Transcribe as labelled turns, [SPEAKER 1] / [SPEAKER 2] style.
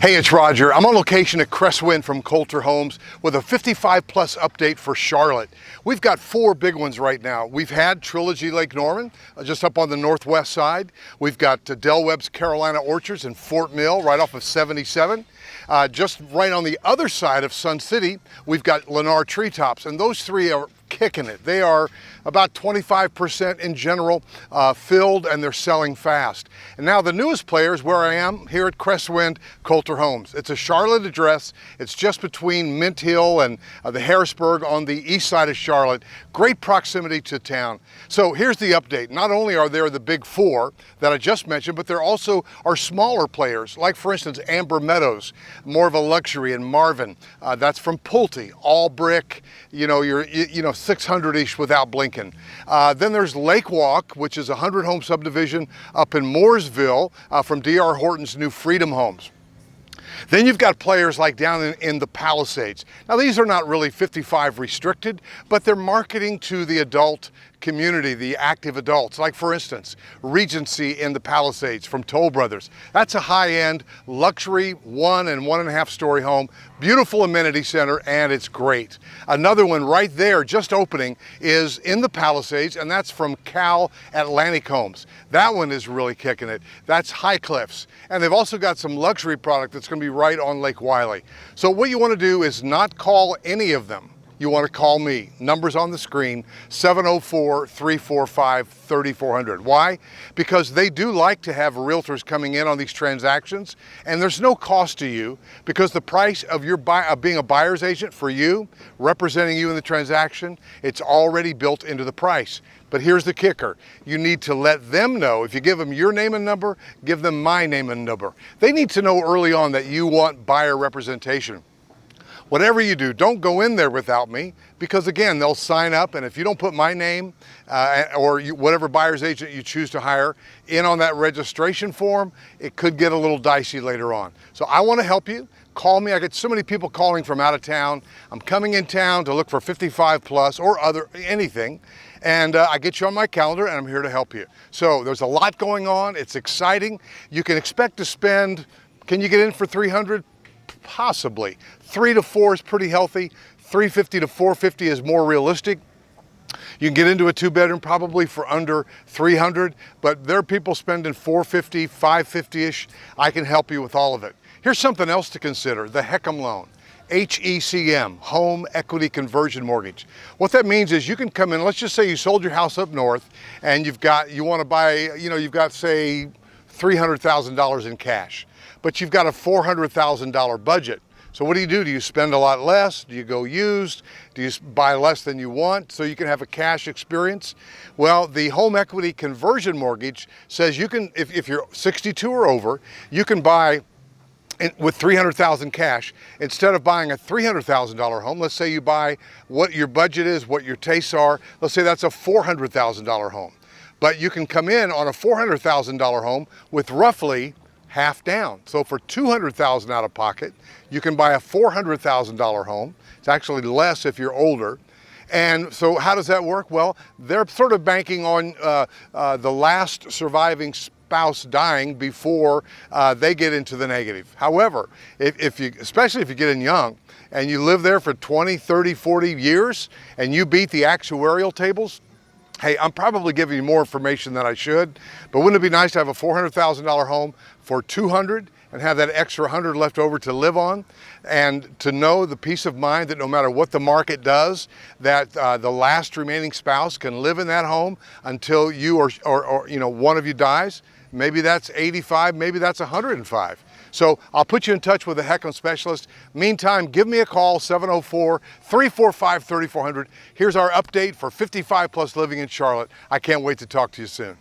[SPEAKER 1] Hey, it's Roger. I'm on location at Crestwind from Coulter Homes with a 55 plus update for Charlotte. We've got four big ones right now. We've had Trilogy Lake Norman, just up on the northwest side. We've got Del Webb's Carolina Orchards in Fort Mill, right off of 77. Just right on the other side of Sun City, we've got Lennar Treetops, and those three are kicking it. They are about 25% in general filled, and they're selling fast. And now the newest player is where I am here at Crestwind Coulter Homes. It's a Charlotte address. It's just between Mint Hill and the Harrisburg on the east side of Charlotte. Great proximity to town. So here's the update. Not only are there the big four that I just mentioned, but there also are smaller players, like for instance Amber Meadows, more of a luxury in Marvin. That's from Pulte, all brick. You know, 600-ish without blinking. Then there's Lake Walk, which is a 100-home subdivision up in Mooresville from D.R. Horton's new Freedom Homes. Then you've got players like down in the Palisades. Now these are not really 55 restricted, but they're marketing to the adult community, the active adults. Like for instance, Regency in the Palisades from Toll Brothers. That's a high-end luxury 1 and 1.5 story home, beautiful amenity center, and it's great. Another one right there just opening is in the Palisades, and that's from Cal Atlantic Homes. That one is really kicking it. That's High Cliffs. And they've also got some luxury product that's going to be right on Lake Wylie. So what you want to do is not call any of them. You want to call me. Numbers on the screen, 704-345-3400. Why? Because they do like to have realtors coming in on these transactions, and there's no cost to you because the price of your being a buyer's agent for you, representing you in the transaction, it's already built into the price. But here's the kicker. You need to let them know. If you give them your name and number, give them my name and number. They need to know early on that you want buyer representation. Whatever you do, don't go in there without me, because again, they'll sign up, and if you don't put my name or whatever buyer's agent you choose to hire in on that registration form, it could get a little dicey later on. So I want to help you. Call me. I get so many people calling from out of town. I'm coming in town to look for 55 plus or anything. And I get you on my calendar, and I'm here to help you. So there's a lot going on. It's exciting. You can expect to spend, can you get in for 300? Possibly. 3 to 4 is pretty healthy. 350 to 450 is more realistic. You can get into a 2-bedroom probably for under 300, but there are people spending 450, 550-ish. I can help you with all of it. Here's something else to consider, the HECM loan. HECM, Home Equity Conversion Mortgage. What that means is you can come in, let's just say you sold your house up north and you want to buy, you've got say $300,000 in cash, but you've got a $400,000 budget. So what do? Do you spend a lot less? Do you go used? Do you buy less than you want so you can have a cash experience? Well, the home equity conversion mortgage says you can, if you're 62 or over, you can buy with $300,000 cash. Instead of buying a $300,000 home, let's say you buy what your budget is, what your tastes are, let's say that's a $400,000 home. But you can come in on a $400,000 home with roughly half down. So for $200,000 out of pocket, you can buy a $400,000 home. It's actually less if you're older. And so how does that work? Well, they're sort of banking on the last surviving spouse dying before they get into the negative. However, especially if you get in young and you live there for 20, 30, 40 years and you beat the actuarial tables, hey, I'm probably giving you more information than I should, but wouldn't it be nice to have a $400,000 home for $200,000 and have that extra $100,000 left over to live on, and to know the peace of mind that no matter what the market does, that the last remaining spouse can live in that home until you or one of you dies? Maybe that's 85, maybe that's 105. So I'll put you in touch with a HECM specialist. Meantime, give me a call, 704-345-3400. Here's our update for 55 plus living in Charlotte. I can't wait to talk to you soon.